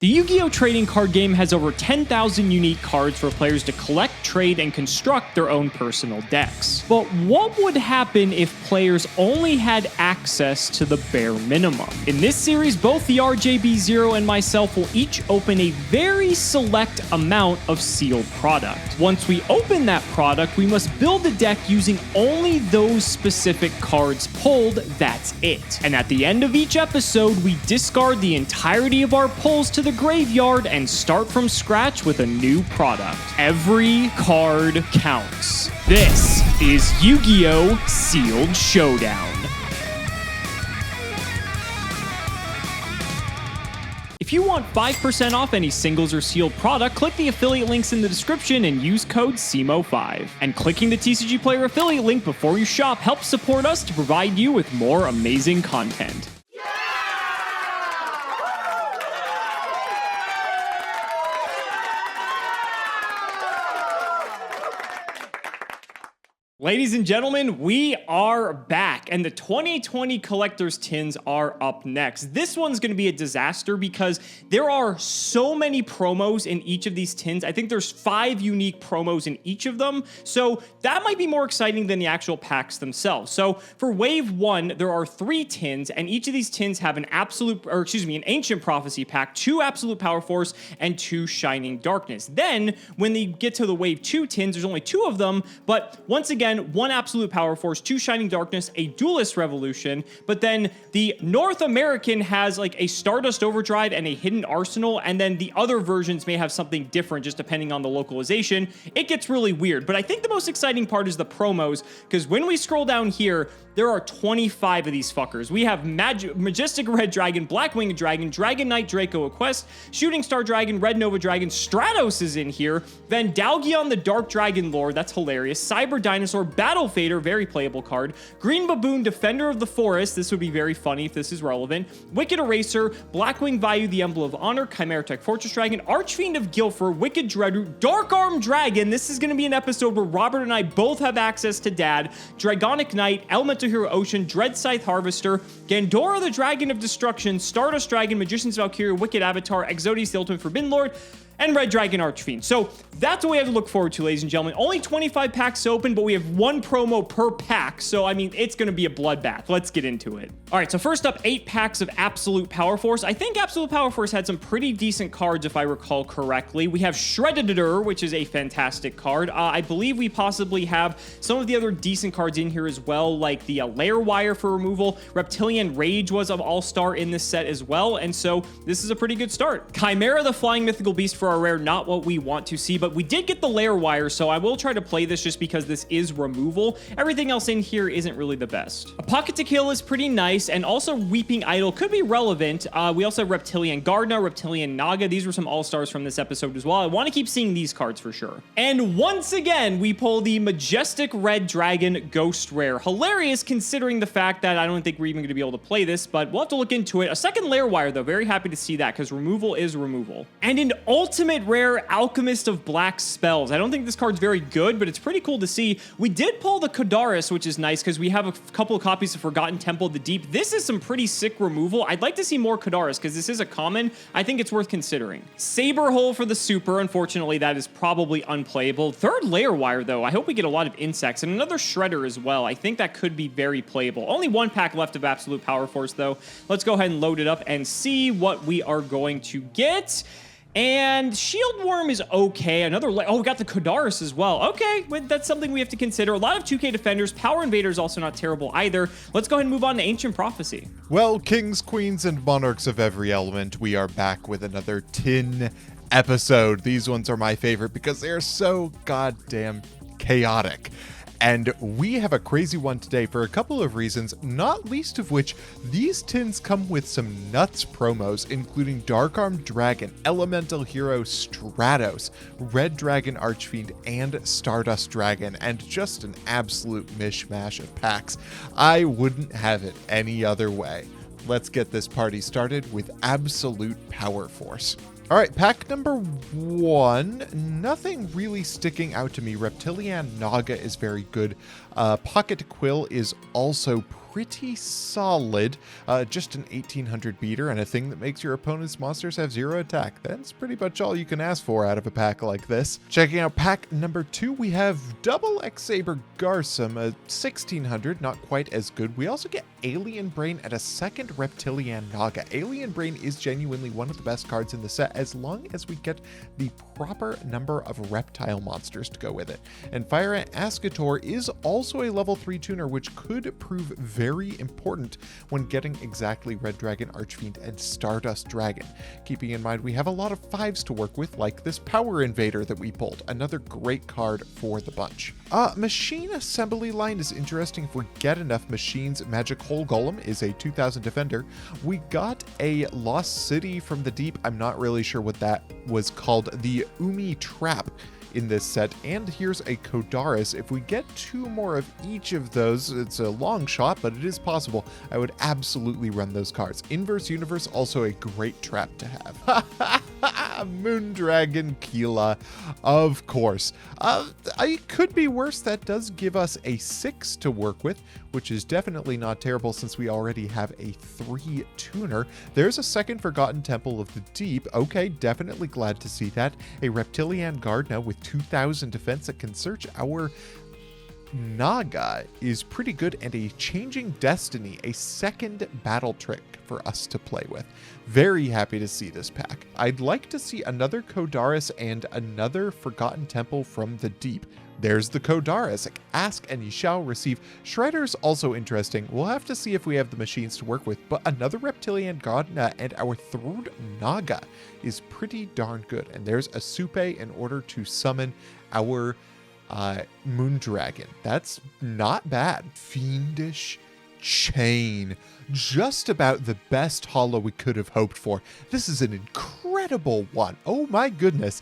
The Yu-Gi-Oh! Trading card game has over 10,000 unique cards for players to collect, trade, and construct their own personal decks. But what would happen if players only had access to the bare minimum? In this series, both the TheRJB0 and myself will each open a very select amount of sealed product. Once we open that product, we must build a deck using only those specific cards pulled, that's it. And at the end of each episode, we discard the entirety of our pulls to the graveyard and start from scratch with a new product. Every card counts. This is Yu-Gi-Oh! Sealed Showdown. If you want 5% off any singles or sealed product, click the affiliate links in the description and use code CIMOOOOO5. And clicking the TCG Player affiliate link before you shop helps support us to provide you with more amazing content. Ladies and gentlemen, we are back, and the 2020 Collector's Tins are up next. This one's going to be a disaster because there are so many promos in each of these tins. I think there's 5 unique promos in each of them, so that might be more exciting than the actual packs themselves. So for Wave 1, there are 3 tins, and each of these tins have an Ancient Prophecy pack, 2 Absolute Power Force, and 2 Shining Darkness. Then, when they get to the Wave 2 tins, there's only 2 of them, but once again, 1 Absolute Power Force, 2 Shining Darkness, a Duelist Revolution, but then the North American has like a Stardust Overdrive and a Hidden Arsenal, and then the other versions may have something different just depending on the localization. It gets really weird, but I think the most exciting part is the promos, because when we scroll down here, there are 25 of these fuckers. We have Majestic Red Dragon, Black Winged Dragon, Dragon Knight Draco Equest, Shooting Star Dragon, Red Nova Dragon, Stratos is in here, then Dalgion the Dark Dragon Lord, that's hilarious, Cyber Dinosaur, Battle Fader, very playable card, Green Baboon, Defender of the Forest, this would be very funny if this is relevant, Wicked Eraser, Blackwing Vayu, the Emblem of Honor, Chimera Tech Fortress Dragon, Archfiend of Guilford, Wicked Dreadroot, Dark Arm Dragon, this is going to be an episode where Robert and I both have access to Dad, Dragonic Knight, Elemental Hero Ocean, Dread Scythe Harvester, Gandora the Dragon of Destruction, Stardust Dragon, Magician's Valkyrie, Wicked Avatar, Exodius the Ultimate Forbidden Lord, and Red Dragon Archfiend. So that's what we have to look forward to, ladies and gentlemen. Only 25 packs open, but we have 1 promo per pack. So, I mean, it's going to be a bloodbath. Let's get into it. All right, so first up, 8 packs of Absolute Power Force. I think Absolute Power Force had some pretty decent cards, if I recall correctly. We have Shredditor, which is a fantastic card. I believe we possibly have some of the other decent cards in here as well, like the Lair Wire for removal. Reptilian Rage was an all-star in this set as well, and so this is a pretty good start. Chimera the Flying Mythical Beast for our rare, not what we want to see, but we did get the Lair Wire, so I will try to play this just because this is removal. Everything else in here isn't really the best. A Pocket to Kill is pretty nice, and also Weeping Idol could be relevant. We also have Reptilian Gardna, Reptilian Naga. These were some all-stars from this episode as well. I want to keep seeing these cards for sure. And once again, we pull the Majestic Red Dragon Ghost Rare. Hilarious considering the fact that I don't think we're even going to be able to play this, but we'll have to look into it. A second Lair Wire, though. Very happy to see that because removal is removal. And an ultimate rare Alchemist of Black Spells. I don't think this card's very good, but it's pretty cool to see. We did pull the Kadaris, which is nice because we have a couple of copies of Forgotten Temple of the Deep. This is some pretty sick removal. I'd like to see more Kadaris because this is a common. I think it's worth considering. Saber Hole for the Super. Unfortunately, that is probably unplayable. Third Lair Wire, though. I hope we get a lot of insects and another Shredder as well. I think that could be very playable. Only 1 pack left of Absolute Power Force, though. Let's go ahead and load it up and see what we are going to get. And Shield Worm is okay. Oh, we got the Kadaris as well. Okay, that's something we have to consider. A lot of 2K defenders. Power Invader is also not terrible either. Let's go ahead and move on to Ancient Prophecy. Well, kings, queens, and monarchs of every element, we are back with another tin episode. These ones are my favorite because they're so goddamn chaotic. And we have a crazy one today for a couple of reasons, not least of which these tins come with some nuts promos, including Dark Arm Dragon, Elemental Hero Stratos, Red Dragon Archfiend, and Stardust Dragon, and just an absolute mishmash of packs. I wouldn't have it any other way. Let's get this party started with Absolute Power Force. All right, pack number 1, nothing really sticking out to me. Reptilian Naga is very good. Pocket Quill is also pretty solid. Just an 1800 beater and a thing that makes your opponent's monsters have 0 attack. That's pretty much all you can ask for out of a pack like this. Checking out pack number 2, we have double X-Saber Garsum, a 1600, not quite as good. We also get Alien Brain and a second Reptilian Naga. Alien Brain is genuinely one of the best cards in the set as long as we get the proper number of reptile monsters to go with it. And Fire Ant Ascator is also a level 3 tuner, which could prove very important when getting exactly Red Dragon, Archfiend, and Stardust Dragon. Keeping in mind we have a lot of 5s to work with, like this Power Invader that we pulled, another great card for the bunch. Machine Assembly Line is interesting if we get enough machines. Magic Hole Golem is a 2000 defender. We got a Lost City from the Deep. I'm not really sure what that was called. The Umi Trap in this set, and here's a Kodaris. If we get 2 more of each of those, it's a long shot, but it is possible. I would absolutely run those cards. Inverse Universe, also a great trap to have. Moondragon Keela, of course. It could be worse. That does give us a 6 to work with, which is definitely not terrible since we already have a 3 tuner. There's a second Forgotten Temple of the Deep. Okay, definitely glad to see that. A Reptilian Guard now with 2000 defense that can search our Naga is pretty good, and a Changing Destiny, a second battle trick for us to play with. Very happy to see this pack. I'd like to see another Kodaris and another Forgotten Temple from the Deep. There's the Kodaris. Ask and ye shall receive. Shredder's also interesting. We'll have to see if we have the machines to work with, but another Reptilian Godna and our third Naga is pretty darn good. And there's a Supe in order to summon our Moondragon. That's not bad. Fiendish Chain. Just about the best holo we could have hoped for. This is an incredible one. Oh my goodness.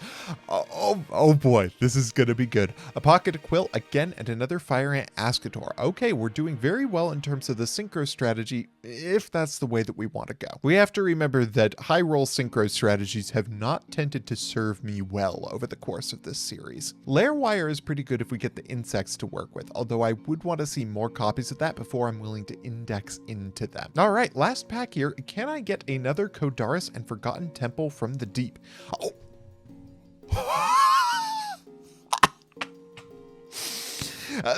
Oh boy, this is gonna be good. A Pocket Quill again, and another Fire Ant Ascator. Okay, we're doing very well in terms of the synchro strategy, if that's the way that we want to go. We have to remember that high roll synchro strategies have not tended to serve me well over the course of this series. Lair Wire is pretty good if we get the insects to work with, although I would want to see more copies of that before I'm willing to index into them. All right, last pack here. Can I get another Kodaris and Forgotten Temple from the Deep? Oh.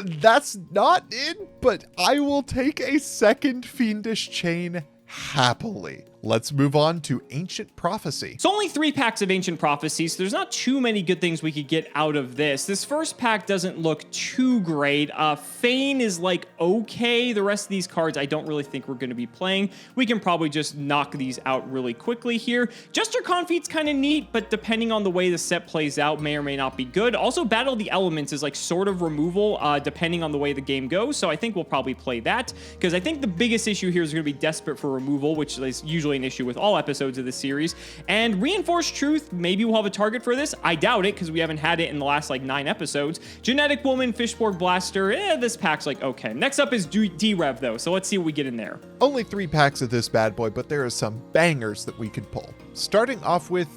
That's not it, but I will take a second Fiendish Chain happily. Let's move on to Ancient Prophecy. So only 3 packs of Ancient Prophecy, so there's not too many good things we could get out of this. This first pack doesn't look too great. Feign is like okay. The rest of these cards I don't really think we're going to be playing. We can probably just knock these out really quickly here. Jester Confit's kind of neat, but depending on the way the set plays out, may or may not be good. Also, Battle of the Elements is like sort of removal, depending on the way the game goes, so I think we'll probably play that, because I think the biggest issue here is going to be Desperate for removal, which is usually an issue with all episodes of the series. And Reinforced Truth, maybe we'll have a target for this. I doubt it, because we haven't had it in the last like 9 episodes. Genetic Woman, Fishborg Blaster, this pack's like okay. Next up is D-Rev though, so let's see what we get in there. Only 3 packs of this bad boy, but there are some bangers that we could pull. Starting off with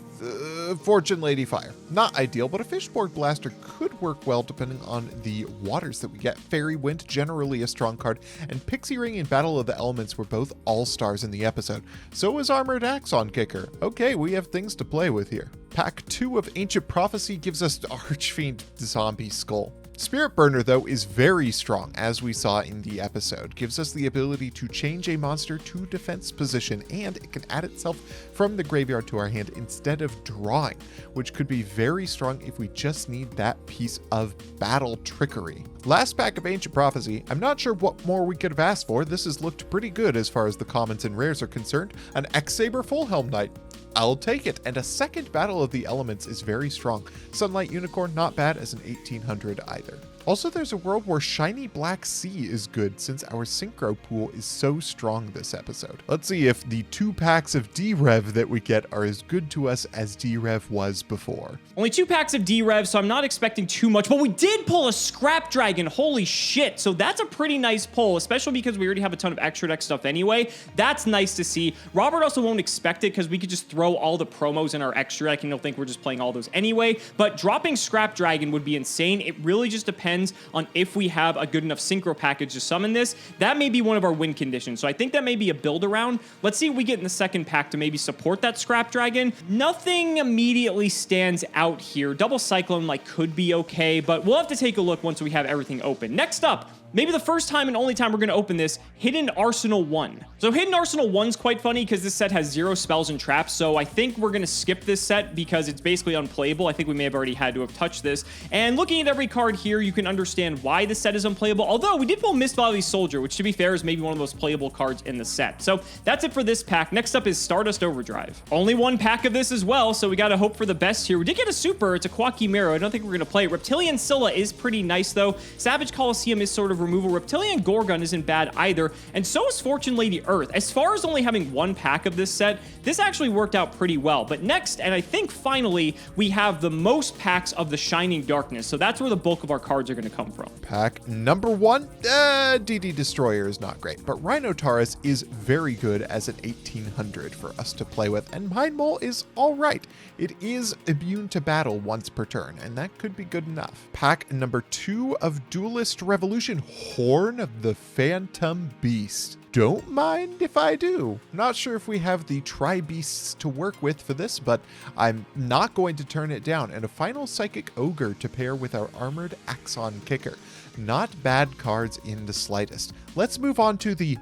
Fortune Lady Fire. Not ideal, but a Fishborg Blaster could work well depending on the waters that we get. Fairy Wind, generally a strong card, and Pixie Ring and Battle of the Elements were both all-stars in the episode. So was Armored Axon Kicker. Okay, we have things to play with here. Pack 2 of Ancient Prophecy gives us Archfiend Zombie Skull. Spirit Burner, though, is very strong, as we saw in the episode. Gives us the ability to change a monster to defense position, and it can add itself from the graveyard to our hand instead of drawing, which could be very strong if we just need that piece of battle trickery. Last pack of Ancient Prophecy. I'm not sure what more we could have asked for. This has looked pretty good as far as the commons and rares are concerned. An X-Saber Full Helm Knight. I'll take it. And a second Battle of the Elements is very strong. Sunlight Unicorn, not bad as an 1800 either. Also, there's a world where Shiny Black Sea is good since our synchro pool is so strong this episode. Let's see if the 2 packs of D-Rev that we get are as good to us as D-Rev was before. Only 2 packs of D-Rev, so I'm not expecting too much, but we did pull a Scrap Dragon. Holy shit. So that's a pretty nice pull, especially because we already have a ton of extra deck stuff anyway. That's nice to see. Robert also won't expect it because we could just throw all the promos in our extra deck and he'll think we're just playing all those anyway, but dropping Scrap Dragon would be insane. It really just depends depends on if we have a good enough synchro package to summon this. That may be one of our win conditions. So I think that may be a build around. Let's see what we get in the second pack to maybe support that Scrap Dragon. Nothing immediately stands out here. Double Cyclone like could be okay, but we'll have to take a look once we have everything open. Next up, maybe the first time and only time we're going to open this, Hidden Arsenal 1. So Hidden Arsenal 1's quite funny because this set has 0 spells and traps, so I think we're going to skip this set because it's basically unplayable. I think we may have already had to have touched this. And looking at every card here, you can understand why this set is unplayable, although we did pull Mist Valley Soldier, which to be fair is maybe one of those playable cards in the set. So that's it for this pack. Next up is Stardust Overdrive. Only one pack of this as well, so we got to hope for the best here. We did get a super. It's a Quackimero. I don't think we're going to play it. Reptilian Scylla is pretty nice, though. Savage Coliseum is sort of removal. Reptilian Gorgon isn't bad either, and so is Fortune Lady Earth. As far as only having one pack of this set, this actually worked out pretty well. But next, and I think finally, we have the most packs of the Shining Darkness, so that's where the bulk of our cards are going to come from. Pack number 1, DD Destroyer is not great, but Rhinotaurus is very good as an 1800 for us to play with, and Mind Mole is alright. It is immune to battle once per turn, and that could be good enough. Pack number 2 of Duelist Revolution, Horn of the Phantom Beast. Don't mind if I do. Not sure if we have the Tri-Beasts to work with for this, but I'm not going to turn it down. And a final Psychic Ogre to pair with our Armored Axon Kicker. Not bad cards in the slightest. Let's move on to the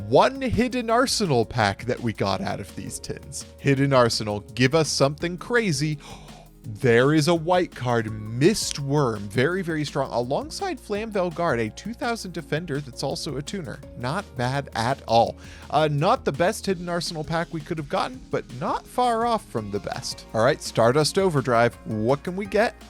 one Hidden Arsenal pack that we got out of these tins. Hidden Arsenal, give us something crazy. There is a white card, Mistworm, very, very strong, alongside Flamvell Guard, a 2000 defender that's also a tuner. Not bad at all. Not the best Hidden Arsenal pack we could have gotten, but not far off from the best. All right, Stardust Overdrive, what can we get?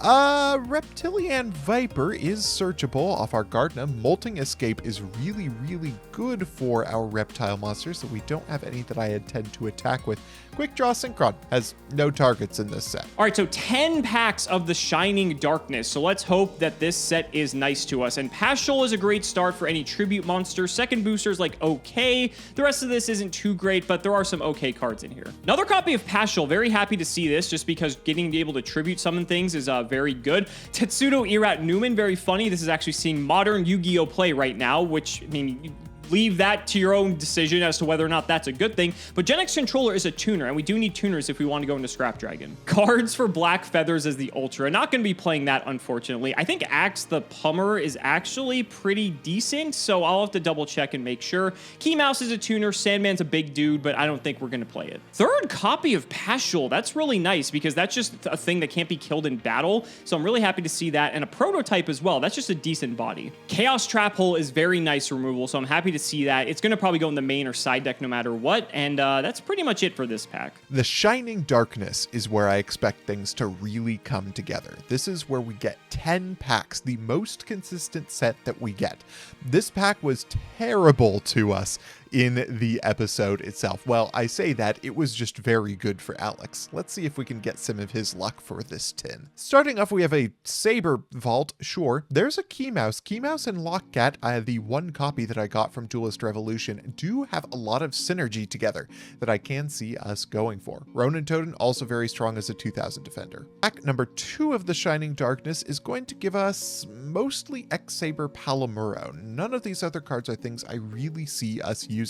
Reptilian Viper is searchable off our Gardna. Molting Escape is really, really good for our reptile monsters, so we don't have any that I intend to attack with. Quick Draw Synchron has no targets in this set. All right, so 10 packs of the Shining Darkness. So let's hope that this set is nice to us. And Paschal is a great start for any tribute monster. Second booster is like okay. The rest of this isn't too great, but there are some okay cards in here. Another copy of Paschal. Very happy to see this just because getting to be able to tribute summon things is very good. Tetsudo Irat Newman, very funny. This is actually seeing modern Yu-Gi-Oh! Play right now, which, I mean, leave that to your own decision as to whether or not that's a good thing. But Gen X Controller is a tuner, and we do need tuners if we want to go into Scrap Dragon. Cards for Black Feathers as the Ultra. Not going to be playing that, unfortunately. I think Axe the Pummer is actually pretty decent, so I'll have to double check and make sure. Key Mouse is a tuner. Sandman's a big dude, but I don't think we're going to play it. Third copy of Paschal. That's really nice because that's just a thing that can't be killed in battle, so I'm really happy to see that. And a prototype as well. That's just a decent body. Chaos Trap Hole is very nice removal, so I'm happy to see that. It's going to probably go in the main or side deck no matter what, and that's pretty much it for this pack. The Shining Darkness is where I expect things to really come together. This is where we get 10 packs, the most consistent set that we get. This pack was terrible to us in the episode itself. Well, I say that, it was just very good for Alex. Let's see if we can get some of his luck for this tin. Starting off, we have a Saber Vault, sure. There's a Key Mouse. Key Mouse and Lockcat, the one copy that I got from Duelist Revolution, do have a lot of synergy together that I can see us going for. Ronin Totem, also very strong as a 2000 defender. Pack number 2 of the Shining Darkness is going to give us mostly X-Saber Palamuro. None of these other cards are things I really see us using.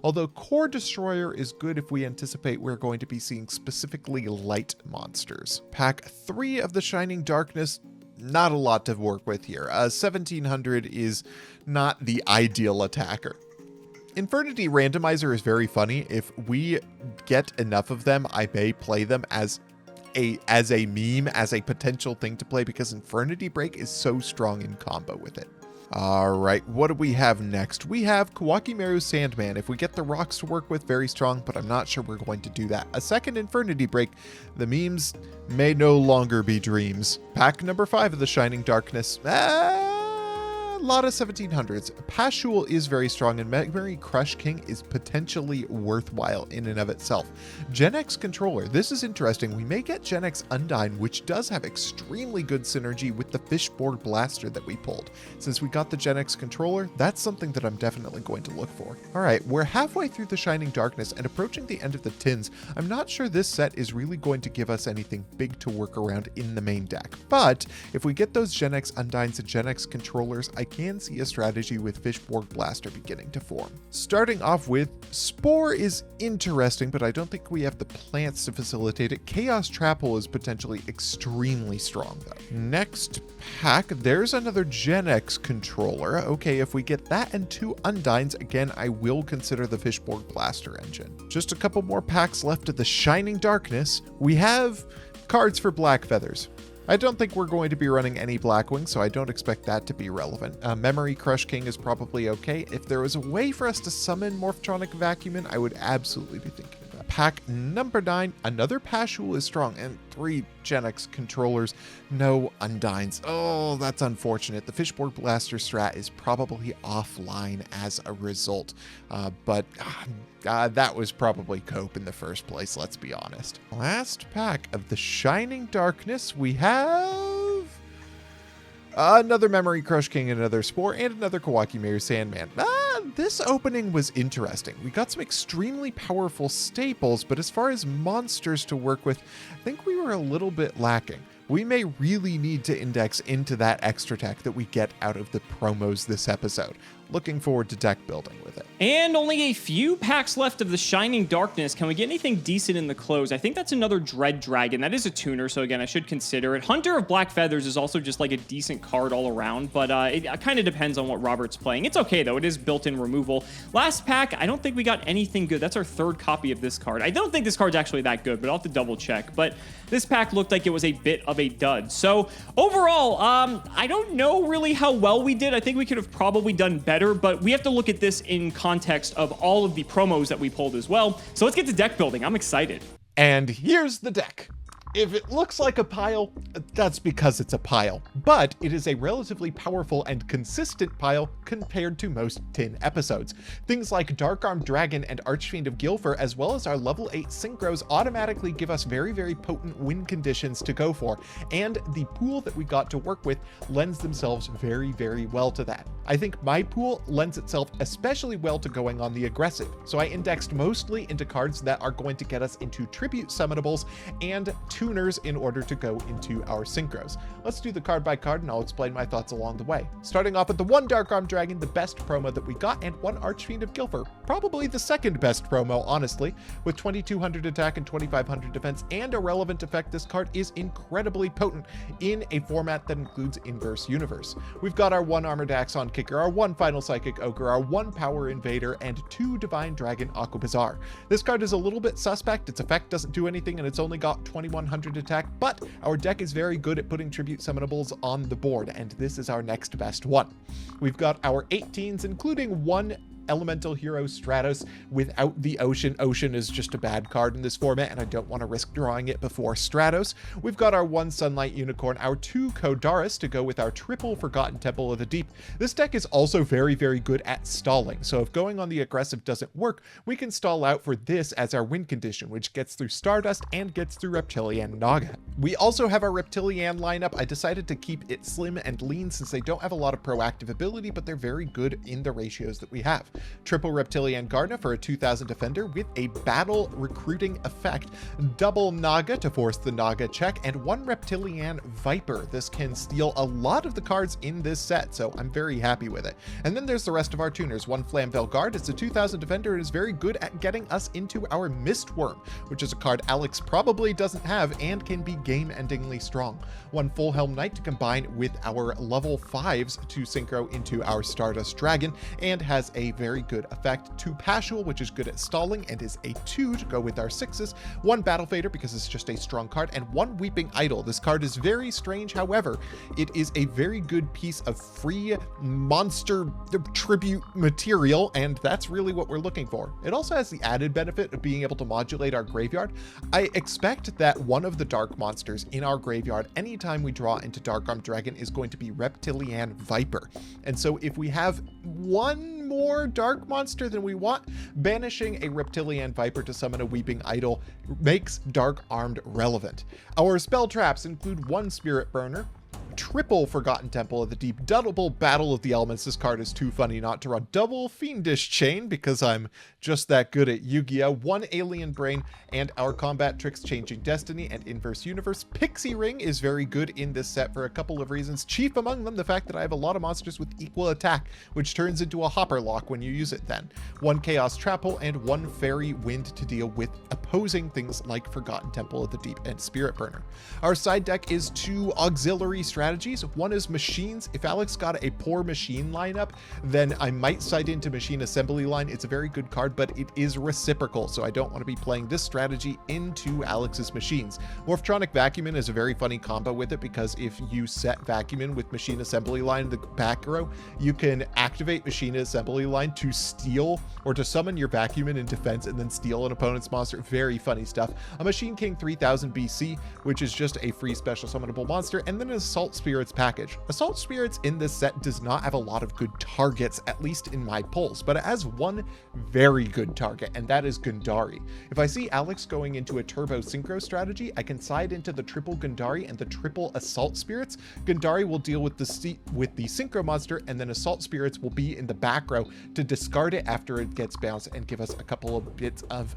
Although Core Destroyer is good if we anticipate we're going to be seeing specifically light monsters. Pack 3 of the Shining Darkness, not a lot to work with here. 1700 is not the ideal attacker. Infernity Randomizer is very funny. If we get enough of them, I may play them as a meme, as a potential thing to play, because Infernity Break is so strong in combo with it. All right, what do we have next? We have Kawakimeru Sandman. If we get the rocks to work with, very strong, but I'm not sure we're going to do that. A second Infernity Break. The memes may no longer be dreams. Pack number 5 of the Shining Darkness. lot of 1700s. Pashul is very strong, and Memory Crush King is potentially worthwhile in and of itself. Gen X controller, this is interesting. We may get Gen X Undyne, which does have extremely good synergy with the Fishboard Blaster that we pulled. Since we got the Gen X controller, that's something that I'm definitely going to look for. All right, we're halfway through the Shining Darkness and approaching the end of the tins. I'm not sure this set is really going to give us anything big to work around in the main deck, but if we get those Gen X Undynes and Gen X controllers, I can see a strategy with Fishboard Blaster beginning to form. Starting off with, Spore is interesting, but I don't think we have the plants to facilitate it. Chaos Trap Hole is potentially extremely strong though. Next pack, there's another Gen X controller. Okay, if we get that and 2 Undynes, again, I will consider the Fishboard Blaster engine. Just a couple more packs left of the Shining Darkness. We have cards for Black Feathers. I don't think we're going to be running any Blackwing, so I don't expect that to be relevant. Memory Crush King is probably okay. If there was a way for us to summon Morphtronic Vacuumin, I would absolutely be thinking about it. Pack number 9, another Pashul is strong, and 3 Gen X controllers, no Undynes. Oh, that's unfortunate. The Fishboard Blaster strat is probably offline as a result, but that was probably cope in the first place, let's be honest. Last pack of the Shining Darkness, we have another Memory Crush King, another Spore, and another Kawaki Maru Sandman. This opening was interesting. We got some extremely powerful staples, but as far as monsters to work with, I think we were a little bit lacking. We may really need to index into that extra tech that we get out of the promos this episode. Looking forward to deck building with it. And only a few packs left of the Shining Darkness. Can we get anything decent in the close? I think that's another Dread Dragon. That is a tuner, so again, I should consider it. Hunter of Black Feathers is also just like a decent card all around, but it kind of depends on what Robert's playing. It's okay, though. It is built-in removal. Last pack, I don't think we got anything good. That's our 3rd copy of this card. I don't think this card's actually that good, but I'll have to double check. But this pack looked like it was a bit of a dud. So overall, I don't know really how well we did. I think we could have probably done better, but we have to look at this in context of all of the promos that we pulled as well. So let's get to deck building. I'm excited. And here's the deck. If it looks like a pile, that's because it's a pile, but it is a relatively powerful and consistent pile compared to most tin episodes. Things like Dark Armed Dragon and Archfiend of Gilfer, as well as our level 8 synchros, automatically give us very, very potent win conditions to go for, and the pool that we got to work with lends themselves very, very well to that. I think my pool lends itself especially well to going on the aggressive, so I indexed mostly into cards that are going to get us into tribute summonables and tuners in order to go into our synchros. Let's do the card by card and I'll explain my thoughts along the way. Starting off with the 1 Dark Armed Dragon, the best promo that we got, and 1 Archfiend of Gilfer, probably the 2nd best promo, honestly. With 2200 attack and 2500 defense and a relevant effect, this card is incredibly potent in a format that includes Inverse Universe. We've got our 1 Armored Axon Kicker, our 1 Final Psychic Ogre, our 1 Power Invader, and 2 Divine Dragon Aquabazar. This card is a little bit suspect. Its effect doesn't do anything and it's only got 2100 attack, but our deck is very good at putting tribute summonables on the board, and this is our next best one. We've got our 18s, including 1 Elemental Hero Stratos without the Ocean. Ocean is just a bad card in this format, and I don't want to risk drawing it before Stratos. We've got our 1 Sunlight Unicorn, our 2 Kodaris to go with our triple Forgotten Temple of the Deep. This deck is also very, very good at stalling, so if going on the aggressive doesn't work, we can stall out for this as our win condition, which gets through Stardust and gets through Reptilian Naga. We also have our Reptilian lineup. I decided to keep it slim and lean since they don't have a lot of proactive ability, but they're very good in the ratios that we have. Triple Reptilian Gardener for a 2000 defender with a battle recruiting effect, double Naga to force the Naga check, and 1 Reptilian Viper. This can steal a lot of the cards in this set, so I'm very happy with it. And then there's the rest of our tuners. 1 Flamvel Guard, it's a 2000 defender and is very good at getting us into our Mistworm, which is a card Alex probably doesn't have and can be game-endingly strong. 1 Full Helm Knight to combine with our level 5s to synchro into our Stardust Dragon, and has a very good effect, 2 Pashul, which is good at stalling and is a 2 to go with our 6s, 1 Battle Fader because it's just a strong card, and 1 Weeping Idol. This card is very strange, however, it is a very good piece of free monster tribute material, and that's really what we're looking for. It also has the added benefit of being able to modulate our graveyard. I expect that one of the dark monsters in our graveyard, anytime we draw into Dark Armed Dragon, is going to be Reptilian Viper. And so if we have one more dark monster than we want, banishing a Reptilian Viper to summon a Weeping Idol makes Dark Armed relevant. Our spell traps include 1 Spirit Burner, triple Forgotten Temple of the Deep, double Battle of the Elements. This card is too funny not to run, double Fiendish Chain because I'm just that good at Yu-Gi-Oh!, 1 Alien Brain, and our Combat Tricks Changing Destiny and Inverse Universe. Pixie Ring is very good in this set for a couple of reasons, chief among them the fact that I have a lot of monsters with equal attack, which turns into a Hopper Lock when you use it then. 1 Chaos Trap Hole and 1 Fairy Wind to deal with opposing things like Forgotten Temple of the Deep and Spirit Burner. Our side deck is 2 auxiliary strategies. 1 is machines. If Alex got a poor machine lineup, then I might side into Machine Assembly Line. It's a very good card, but it is reciprocal, so I don't want to be playing this strategy into Alex's machines. Morphtronic Vacuumin is a very funny combo with it because if you set Vacuumin with Machine Assembly Line in the back row, you can activate Machine Assembly Line to steal or to summon your Vacuumin in defense and then steal an opponent's monster. Very funny stuff. A Machine King 3000 BC, which is just a free special summonable monster, and then an Assault Spirits package. Assault Spirits in this set does not have a lot of good targets, at least in my polls, but it has 1 very good target, and that is Gundari. If I see Alex going into a Turbo Synchro strategy, I can side into the triple Gundari and the triple Assault Spirits. Gundari will deal with the Synchro monster, and then Assault Spirits will be in the back row to discard it after it gets bounced and give us a couple of bits of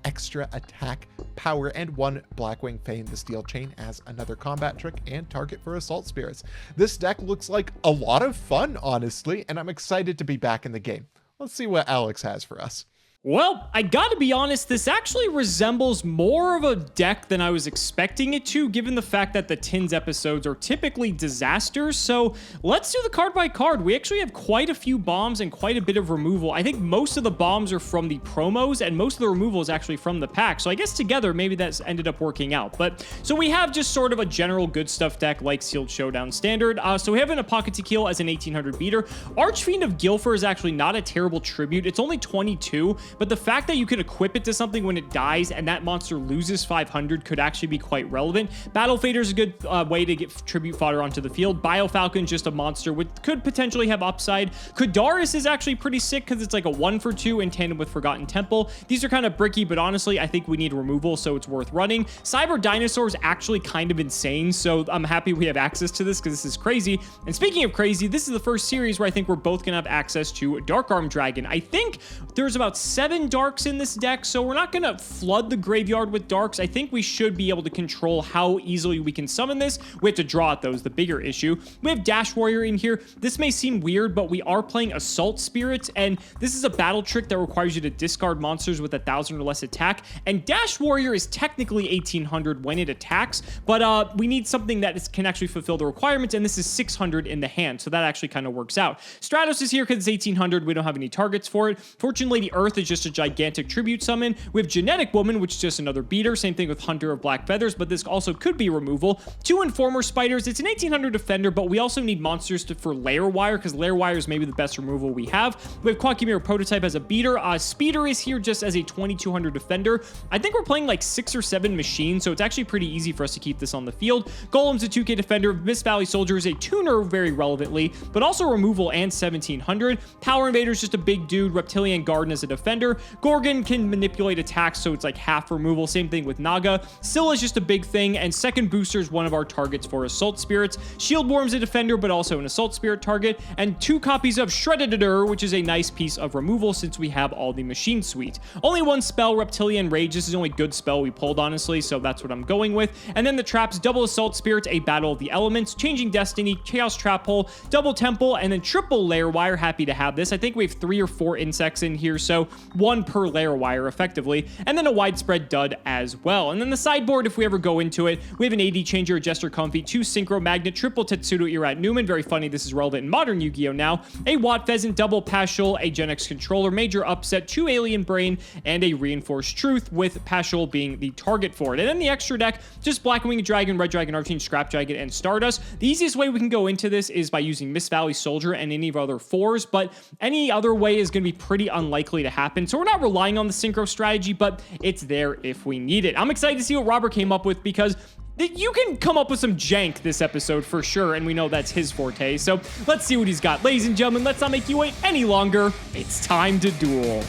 extra attack power, and 1 Blackwing Fane the Steel Chain as another combat trick and target for Assault Spirits. This deck looks like a lot of fun, honestly, and I'm excited to be back in the game. Let's see what Alex has for us. Well, I gotta be honest, this actually resembles more of a deck than I was expecting it to, given the fact that the Tins episodes are typically disasters. So let's do the card by card. We actually have quite a few bombs and quite a bit of removal. I think most of the bombs are from the promos and most of the removal is actually from the pack. So I guess together, maybe that's ended up working out. But so we have just sort of a general good stuff deck like Sealed Showdown Standard. So we have an Apocalypse as an 1800 beater. Archfiend of Gilfer is actually not a terrible tribute. It's only 22. But the fact that you could equip it to something when it dies and that monster loses 500 could actually be quite relevant. Battle Fader is a good way to get tribute fodder onto the field. Biofalcon, just a monster which could potentially have upside. Kudaris is actually pretty sick because it's like a 1 for 2 in tandem with Forgotten Temple. These are kind of bricky, but honestly, I think we need removal, so it's worth running. Cyber Dinosaur is actually kind of insane, so I'm happy we have access to this because this is crazy. And speaking of crazy, this is the first series where I think we're both going to have access to Dark Armed Dragon. I think there's about 7 darks in this deck, so we're not going to flood the graveyard with darks. I think we should be able to control how easily we can summon this. We have to draw it, though, is the bigger issue. We have Dash Warrior in here. This may seem weird, but we are playing Assault Spirits, and this is a battle trick that requires you to discard monsters with 1,000 or less attack, and Dash Warrior is technically 1800 when it attacks, but we need something that can actually fulfill the requirements, and this is 600 in the hand, so that actually kind of works out. Stratos is here because it's 1800. We don't have any targets for it. Fortunately, the Earth is just a gigantic tribute summon. We have Genetic Woman, which is just another beater. Same thing with Hunter of Black Feathers, but this also could be removal. 2 Informer Spiders. It's an 1800 defender, but we also need monsters for Lair Wire, because Lair Wire is maybe the best removal we have. We have Quackimir Prototype as a beater. Speeder is here just as a 2200 defender. I think we're playing like 6 or 7 machines, so it's actually pretty easy for us to keep this on the field. Golem's a 2k defender. Mist Valley Soldier is a tuner very relevantly, but also removal and 1700. Power Invader is just a big dude. Reptilian Garden as a defender. Gorgon can manipulate attacks, so it's like half removal. Same thing with Naga. Scylla is just a big thing, and second booster is one of our targets for Assault Spirits. Shield Worm's a defender, but also an Assault Spirit target, and 2 copies of Shredditor, which is a nice piece of removal since we have all the machine suite. Only 1 spell, Reptilian Rage. This is the only good spell we pulled, honestly, so that's what I'm going with. And then the traps, double Assault Spirits, a Battle of the Elements, Changing Destiny, Chaos Trap Hole, double Temple, and then triple Lair Wire. Happy to have this. I think we have 3 or 4 insects in here, so one per layer wire effectively, and then a widespread dud as well. And then the sideboard, if we ever go into it, we have an AD Changer, a Jester Comfy, 2 Synchro Magnet, triple Tetsudo Irat Newman, very funny, this is relevant in modern Yu-Gi-Oh! Now, a Watt Pheasant, double Paschal, a Gen X Controller, Major Upset, 2 Alien Brain, and a Reinforced Truth, with Paschal being the target for it. And then the extra deck, just Black Winged Dragon, Red Dragon, Arcane, Scrap Dragon, and Stardust. The easiest way we can go into this is by using Mist Valley Soldier and any of our other 4s, but any other way is going to be pretty unlikely to happen. So we're not relying on the Synchro strategy, but it's there if we need it. I'm excited to see what Robert came up with, because you can come up with some jank this episode for sure, and we know that's his forte. So let's see what he's got. Ladies and gentlemen, let's not make you wait any longer. It's time to duel.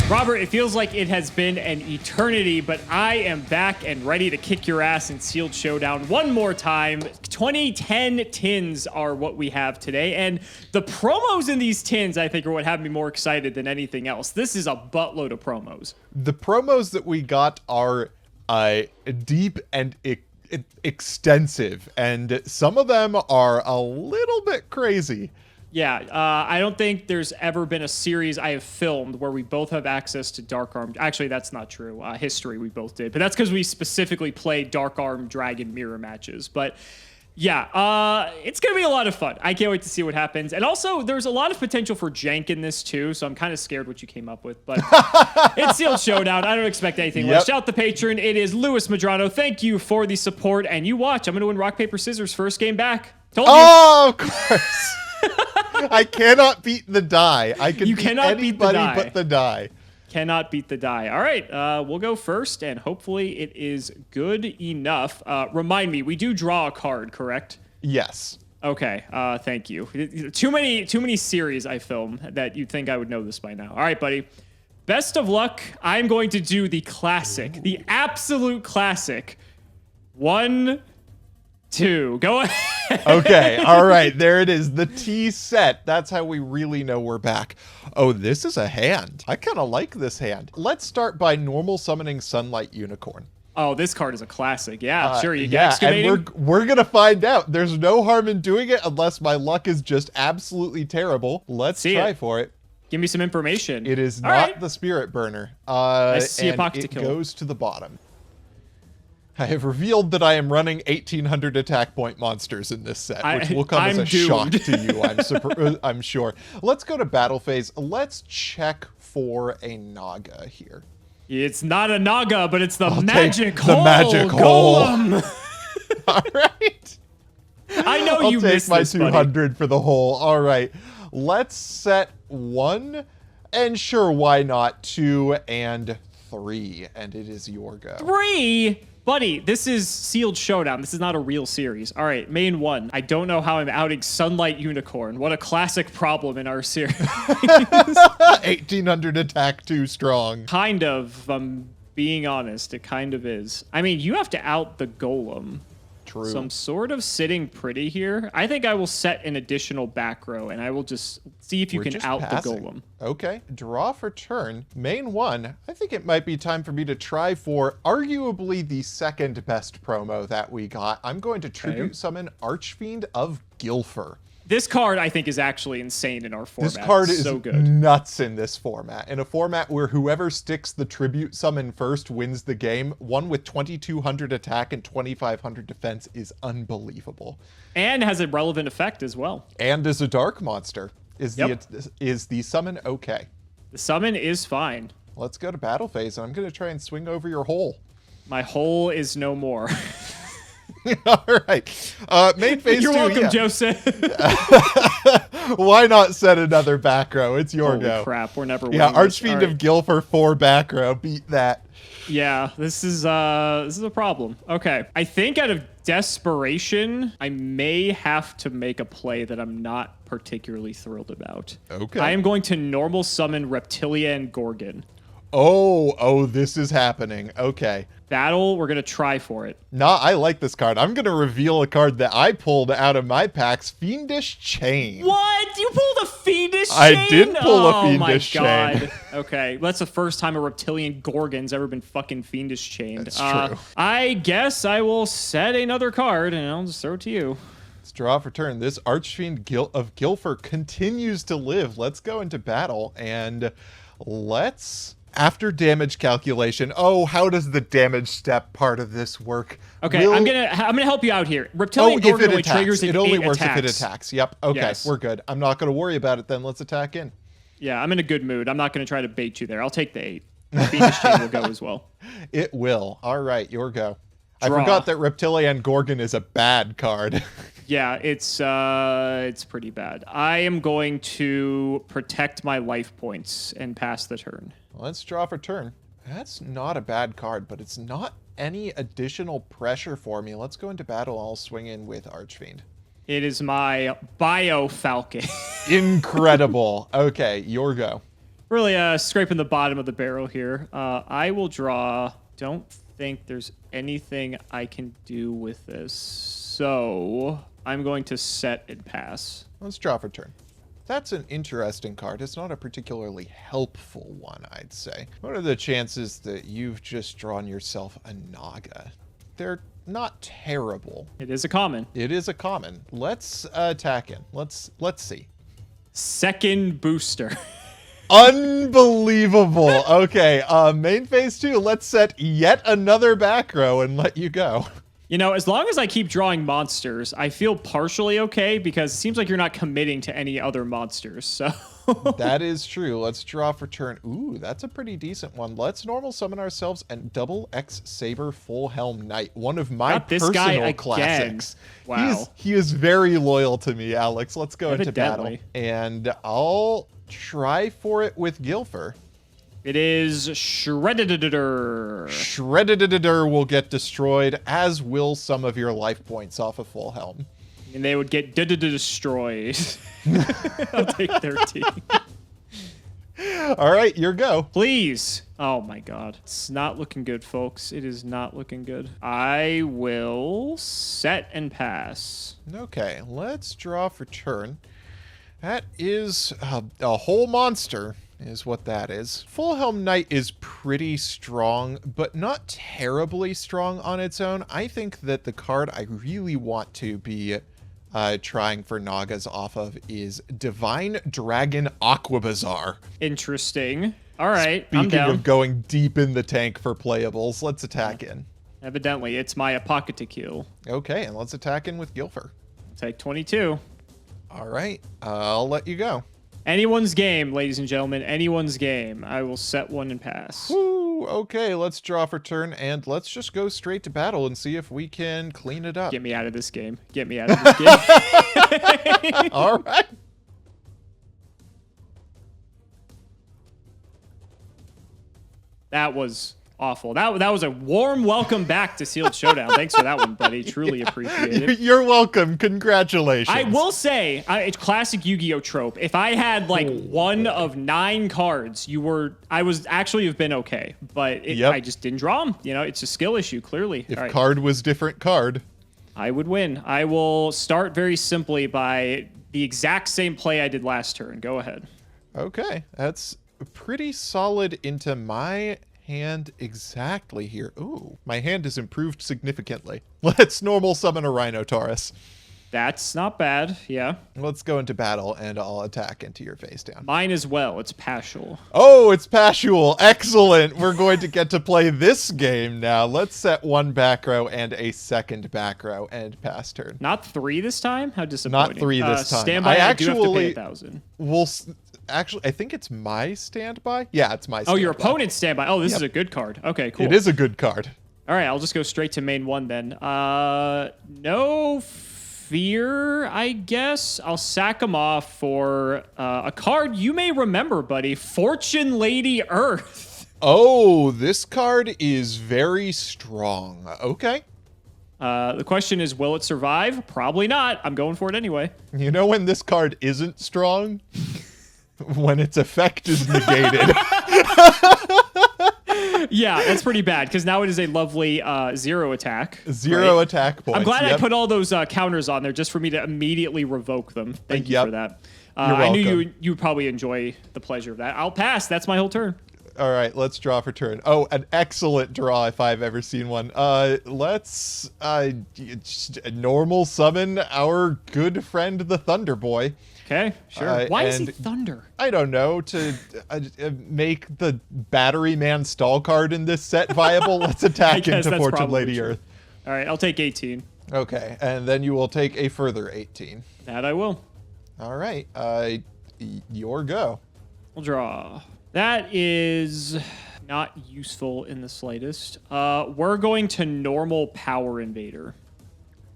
Robert, it feels like it has been an eternity, but I am back and ready to kick your ass in Sealed Showdown one more time. 2010 tins are what we have today, and the promos in these tins, I think, are what have me more excited than anything else. This is a buttload of promos. The promos that we got are deep and extensive, and some of them are a little bit crazy. Yeah, I don't think there's ever been a series I have filmed where we both have access to Dark Arm. Actually, that's not true. History, we both did. But that's because we specifically played Dark Arm Dragon mirror matches. But yeah, it's going to be a lot of fun. I can't wait to see what happens. And also, there's a lot of potential for jank in this too, so I'm kind of scared what you came up with. But it's Sealed Showdown. I don't expect anything less. Shout out the patron. It is Louis Madrano. Thank you for the support. And you watch. I'm going to win rock, paper, scissors first game back. Told you. Oh, of course. I cannot beat the die. I can beat anybody but the die. Cannot beat the die. All right, we'll go first, and hopefully it is good enough. Remind me, we do draw a card, correct? Yes. Okay, thank you. Too many series I film that you'd think I would know this by now. All right, buddy. Best of luck. I'm going to do the classic, the absolute classic. 1, 2. Go ahead. Okay, all right, there it is. The T set. That's how we really know we're back. Oh, this is a hand. I kind of like this hand. Let's start by normal summoning Sunlight Unicorn. Oh, this card is a classic. Yeah, sure. You get excavating. And we're going to find out. There's no harm in doing it unless my luck is just absolutely terrible. Let's try for it. Give me some information. It is not the Spirit Burner. And it goes to the bottom. I have revealed that I am running 1,800 attack point monsters in this set, which will come as a shock to you, I'm sure. Let's go to battle phase. Let's check for a Naga here. It's not a Naga, but it's the magic hole. The magic hole. All right. I know you missed this, I'll take my 200 for the hole. All right. Let's set 1, and sure, why not 2 and 3, and it is your go. 3? Buddy, this is Sealed Showdown. This is not a real series. All right, main 1. I don't know how I'm outing Sunlight Unicorn. What a classic problem in our series. 1,800 attack too strong. Kind of, if I'm being honest. It kind of is. I mean, you have to out the Golem. True. So I'm sort of sitting pretty here. I think I will set an additional back row, and I will just see if you can out the Golem. Okay. Draw for turn. Main 1. I think it might be time for me to try for arguably the second best promo that we got. I'm going to tribute summon Archfiend of Gilfer. This card, I think, is actually insane in our format. This card is so good. Nuts in this format. In a format where whoever sticks the tribute summon first wins the game, one with 2,200 attack and 2,500 defense is unbelievable. And has a relevant effect as well. And is a dark monster. Is the summon okay? The summon is fine. Let's go to battle phase, and I'm going to try and swing over your hole. My hole is no more. All right. Main phase 2. You're welcome, Joseph. Why not set another back row? It's your go. Holy crap, we're never winning. Yeah, Archfiend of Gilfer 4 back row. Beat that. Yeah, this is a problem. Okay. I think out of desperation, I may have to make a play that I'm not particularly thrilled about. Okay. I am going to normal summon Reptilia and Gorgon. Oh, this is happening. Okay. Battle, we're going to try for it. Nah, I like this card. I'm going to reveal a card that I pulled out of my packs, Fiendish Chain. What? You pulled a Fiendish Chain? I did pull a Fiendish Chain. Oh my god. Okay, that's the first time a Reptilian Gorgon's ever been fucking Fiendish Chained. That's true. I guess I will set another card, and I'll just throw it to you. Let's draw for turn. This Archfiend of Gilfer continues to live. Let's go into battle and let's... After damage calculation, oh, how does the damage step part of this work? Okay, I'm gonna help you out here. Reptilian Gorgon only triggers in 8 attacks. It only works if it attacks. Yep. Okay, yes. We're good. I'm not gonna worry about it then. Let's attack in. Yeah, I'm in a good mood. I'm not gonna try to bait you there. I'll take the 8. Phoenix Chain will go as well. It will. All right, your go. Draw. I forgot that Reptilian Gorgon is a bad card. Yeah, it's pretty bad. I am going to protect my life points and pass the turn. Let's draw for turn. That's not a bad card, but it's not any additional pressure for me. Let's go into battle. I'll swing in with Archfiend. It is my Bio Falcon. Incredible. Okay, your go. Really scraping the bottom of the barrel here. I will draw. Don't think there's anything I can do with this. So I'm going to set and pass. Let's draw for turn. That's an interesting card. It's not a particularly helpful one, I'd say. What are the chances that you've just drawn yourself a Naga? They're not terrible. It is a common. It is a common. Let's attack in. Let's see. Second booster. Unbelievable. Okay, main phase 2. Let's set yet another back row and let you go. You know, as long as I keep drawing monsters, I feel partially okay because it seems like you're not committing to any other monsters, so... That is true. Let's draw for turn. Ooh, that's a pretty decent one. Let's normal summon ourselves and double X Saber Full Helm Knight, one of my personal classics. Wow. He is very loyal to me, Alex. Let's go into battle. And I'll try for it with Gilfer. It is Shreddidididir. Shreddidididir will get destroyed, as will some of your life points off of Full Helm. And they would get destroyed. I'll take 13. All right, your go. Please. Oh my god. It's not looking good, folks. It is not looking good. I will set and pass. Okay, let's draw for turn. That is a whole monster. Is what that is. Full Helm Knight is pretty strong, but not terribly strong on its own. I think that the card I really want to be trying for Nagas off of is Divine Dragon Aquabazar. Interesting. All right, I'm down. Speaking of going deep in the tank for playables, let's attack in. Evidently, it's my Apoca to kill. Okay, and let's attack in with Gilfer. Take 22. All right, I'll let you go. Anyone's game, ladies and gentlemen. Anyone's game. I will set one and pass. Woo, okay, let's draw for turn, and let's just go straight to battle and see if we can clean it up. Get me out of this game. Get me out of this game. All right. That was awful. That was a warm welcome back to Sealed Showdown. Thanks for that one, buddy. Truly appreciate it. You're welcome. Congratulations. I will say, it's classic Yu-Gi-Oh trope. If I had like one of 9 cards, I was actually have been okay, but I just didn't draw them. You know, it's a skill issue, clearly. If card was different card, I would win. I will start very simply by the exact same play I did last turn. Go ahead. Okay, that's pretty solid into my hand exactly here. Ooh, my hand has improved significantly. Let's normal summon a Rhinotaurus. That's not bad, yeah. Let's go into battle, and I'll attack into your face down. Mine as well. It's Pashul. Oh, it's Pashul. Excellent. We're going to get to play this game now. Let's set one back row and a second back row and pass turn. Not 3 this time? How disappointing. Not 3 this time. Standby, I do have to pay 1,000. Actually, I think it's my standby. Yeah, it's my standby. Oh, your opponent's standby. Oh, this is a good card. Okay, cool. It is a good card. All right, I'll just go straight to main 1 then. No fear, I guess. I'll sack him off for a card you may remember, buddy. Fortune Lady Earth. Oh, this card is very strong. Okay. The question is, will it survive? Probably not. I'm going for it anyway. You know when this card isn't strong? When its effect is negated. Yeah, that's pretty bad, because now it is a lovely 0 attack. 0 attack points. I'm glad I put all those counters on there just for me to immediately revoke them. Thank you for that. I knew you would probably enjoy the pleasure of that. I'll pass. That's my whole turn. All right, let's draw for turn. Oh, an excellent draw if I've ever seen one. Let's normal summon our good friend, the Thunder Boy. Okay, sure. Why is he Thunder? I don't know, to make the Battery Man stall card in this set viable. Let's attack into Fortune Lady Earth. All right, I'll take 18. Okay, and then you will take a further 18. That I will. All right, your go. We'll draw. That is not useful in the slightest. We're going to normal Power Invader.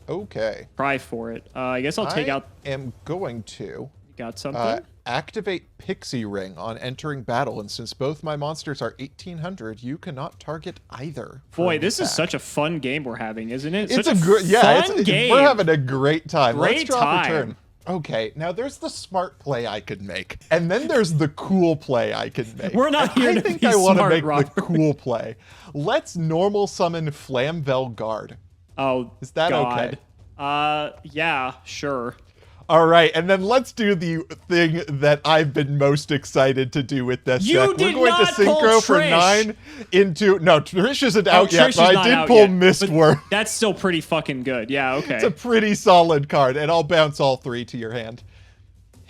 Okay. Try for it. I guess I'll take out... I am going to... You got something? Activate Pixie Ring on entering battle, and since both my monsters are 1800, you cannot target either. Boy, this is such a fun game we're having, isn't it? It's such a good game. We're having a great time. Great Let's draw time. for turn. Okay, now there's the smart play I could make, and then there's the cool play I could make. We're not here to be smart, I think I want to make Robert. the cool play. Let's normal summon Flamvel Guard. Oh, is that God. okay? Yeah, sure. All right, and then let's do the thing that I've been most excited to do with this set. We're going to synchro for 9 into... No, Trish isn't out yet, but I did pull Mistworm. That's still pretty fucking good. Yeah, okay. It's a pretty solid card, and I'll bounce all 3 to your hand.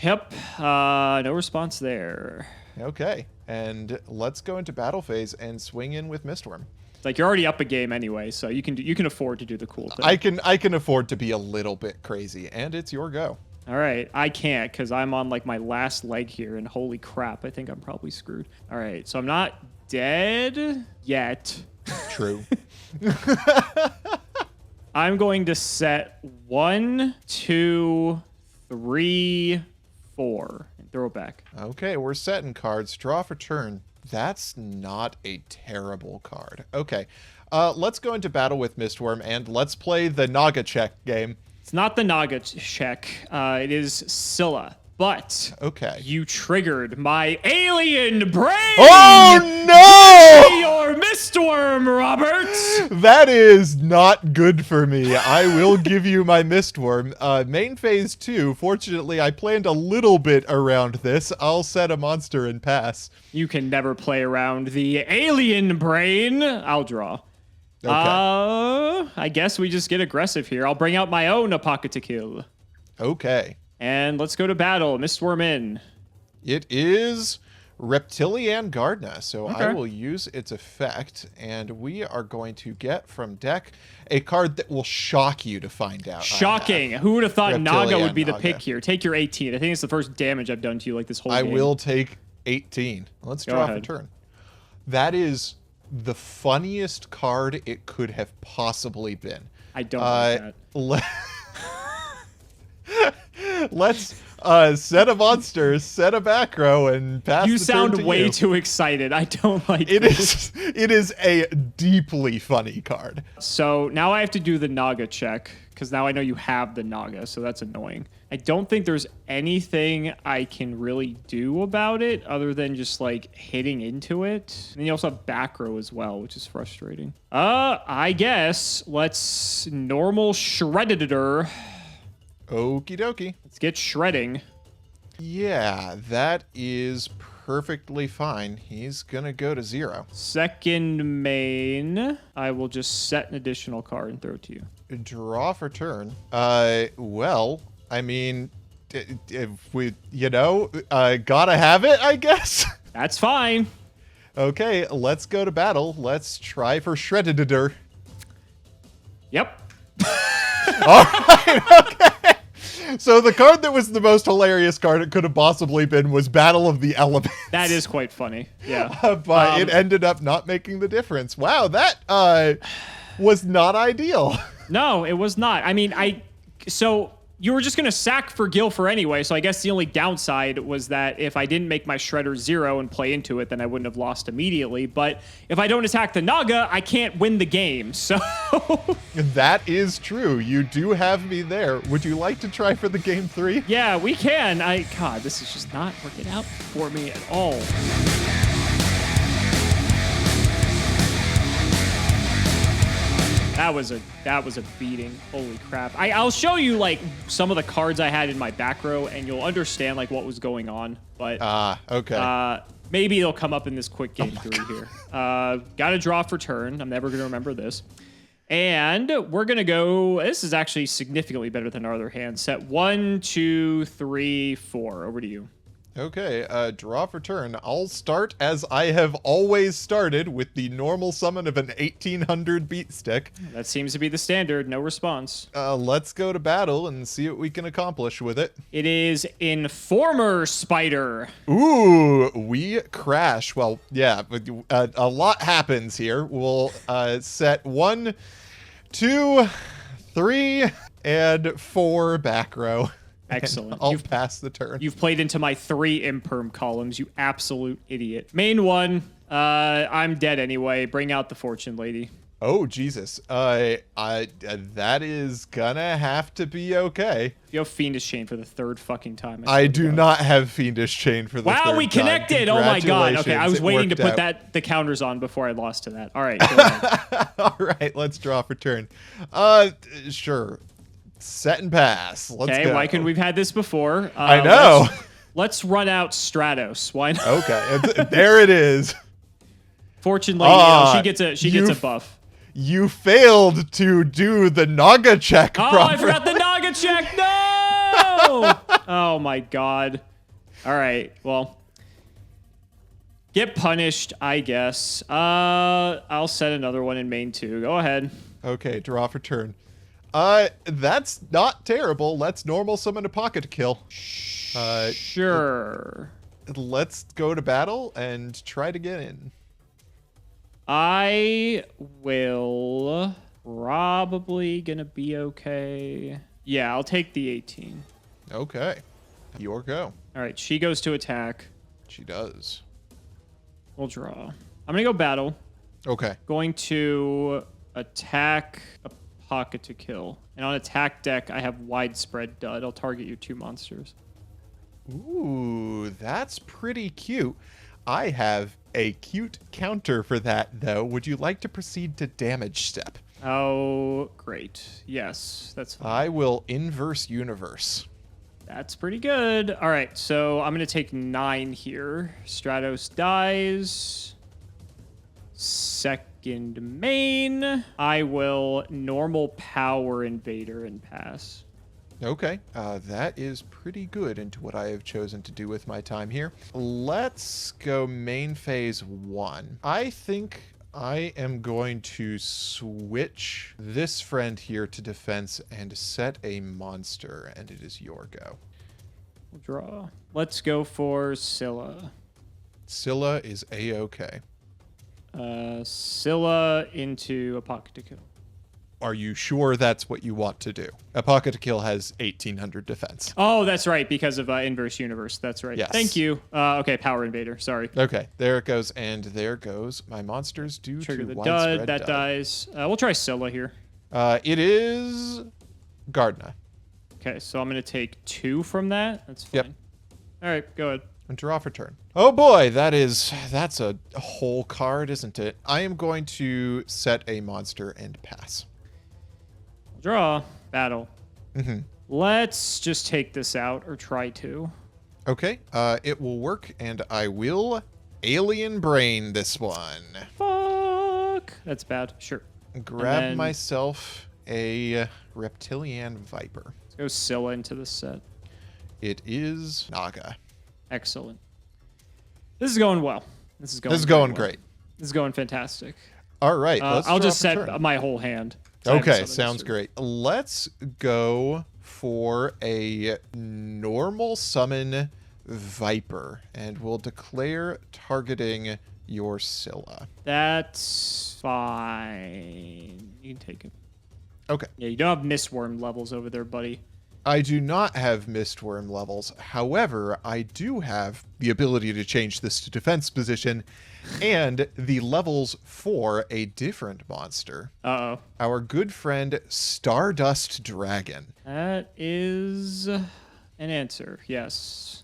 Yep. No response there. Okay, and let's go into battle phase and swing in with Mistworm. Like, you're already up a game anyway, so you can afford to do the cool thing. I can afford to be a little bit crazy, and it's your go. All right, I can't because I'm on like my last leg here, and holy crap, I think I'm probably screwed. All right, so I'm not dead yet. True. I'm going to set 1, 2, 3, 4, and throw it back. Okay, we're setting cards. Draw for turn. That's not a terrible card. Okay, let's go into battle with Mistworm, and let's play the Naga check game. It's not the Naga check. It is Scylla. But okay, you triggered my alien brain. Oh no! Your Mistworm, Robert. That is not good for me. I will give you my Mistworm. Main phase 2. Fortunately, I planned a little bit around this. I'll set a monster and pass. You can never play around the alien brain. I'll draw. Okay. I guess we just get aggressive here. I'll bring out my own Apoca to kill. Okay. And let's go to battle. Mistworm in. It is Reptilian Gardna, so okay. I will use its effect, and we are going to get from deck a card that will shock you to find out. Shocking. Who would have thought Reptilian Naga would be the Naga. pick here? Take your 18. I think it's the first damage I've done to you like this whole game. I will take 18. Let's draw for turn. That is the funniest card it could have possibly been. I don't like that. Let's set a monster, set a back row, and pass you the turn to sound way too excited. I don't like it. this. It is a deeply funny card. So now I have to do the Naga check, because now I know you have the Naga, so that's annoying. I don't think there's anything I can really do about it other than just like hitting into it. And then you also have back row as well, which is frustrating. I guess let's normal Shredditor. Okie dokie. Let's get shredding. Yeah, that is perfectly fine. He's gonna go to 0. Second main, I will just set an additional card and throw it to you. Draw for turn. Well, I mean, if we, gotta have it, I guess. That's fine. Okay, let's go to battle. Let's try for Shredditor. Yep. All right, okay. So the card that was the most hilarious card it could have possibly been was Battle of the Elements. That is quite funny. Yeah. But it ended up not making the difference. Wow, that was not ideal. No, it was not. I mean, so you were just going to sack for Gilfer anyway, so I guess the only downside was that if I didn't make my Shredder 0 and play into it, then I wouldn't have lost immediately. But if I don't attack the Naga, I can't win the game, so... That is true. You do have me there. Would you like to try for the game 3? Yeah, we can. God, this is just not working out for me at all. That was a beating. Holy crap. I'll show you like some of the cards I had in my back row and you'll understand like what was going on. But okay. Maybe it'll come up in this quick game through here. Got to draw for turn. I'm never going to remember this. And we're going to go... This is actually significantly better than our other hand. Set 1, 2, 3, 4. Over to you. Okay, draw for turn. I'll start as I have always started with the normal summon of an 1800 beat stick. That seems to be the standard. No response. Let's go to battle and see what we can accomplish with it. It is Informer Spider. Ooh, we crash. Well, yeah, but a lot happens here. We'll set 1, 2, 3, and 4 back row. Excellent. I'll pass the turn. You've played into my 3 imperm columns, you absolute idiot. Main 1, I'm dead anyway. Bring out the Fortune Lady. Oh, Jesus. That is gonna have to be okay. You have Fiendish Chain for the 3rd fucking time. I do not have Fiendish Chain for the 3rd time. Wow, we connected! Oh my god. Okay, I was waiting to put the counters on before I lost to that. All right, go ahead. All right, let's draw for turn. Sure. Set and pass. Let's go. Okay, why couldn't we've had this before? I know. Let's run out Stratos. Why not? Okay, there it is. Fortune Lady, she gets a buff. You failed to do the Naga check properly. I forgot the Naga check. No! Oh my god. All right, well. Get punished, I guess. I'll set another one in main 2. Go ahead. Okay, draw for turn. That's not terrible. Let's normal summon a pocket kill. Sure. Let's go to battle and try to get in. I will probably gonna be okay. Yeah, I'll take the 18. Okay. Your go. All right, she goes to attack. She does. We'll draw. I'm gonna go battle. Okay. Going to attack a pocket to kill. And on attack deck, I have widespread dud. I'll target your 2 monsters. Ooh, that's pretty cute. I have a cute counter for that, though. Would you like to proceed to damage step? Oh, great. Yes, that's fine. I will inverse universe. That's pretty good. All right, so I'm going to take 9 here. Stratos dies. Second main. I will normal power Invader and pass. Okay, that is pretty good into what I have chosen to do with my time here. Let's go main phase 1. I think I am going to switch this friend here to defense and set a monster, and it is your go. We'll draw. Let's go for Scylla. Scylla is A-okay. Scylla into a pocket to kill. Are you sure that's what you want to do? A pocket to kill has 1800 defense. Oh, that's right, because of inverse universe. That's right. Yes. Thank you. Okay, power invader. Sorry. Okay, there it goes, and there goes my monsters due Trigger to the widespread dud. That dies. We'll try Scylla here. It is Gardna. Okay, so I'm going to take 2 from that. That's fine. Yep. All right, go ahead. And draw for turn. Oh boy, that's a whole card, isn't it? I am going to set a monster and pass. Draw. Battle. Mm-hmm. Let's just take this out, or try to. Okay, it will work, and I will alien brain this one. Fuck. That's bad. Sure. Grab myself a reptilian viper. Let's go Scylla into the set. It is Naga. Excellent. This is going well. This is going great. This is going fantastic. All right, I'll just set my whole hand. Okay, sounds great. Let's go for a normal summon Viper, and we'll declare targeting your Scylla. That's fine. You can take it. Okay. Yeah, you don't have Mistworm levels over there, buddy. I do not have Mistworm levels. However, I do have the ability to change this to defense position and the levels for a different monster. Uh-oh. Our good friend Stardust Dragon. That is an answer, yes.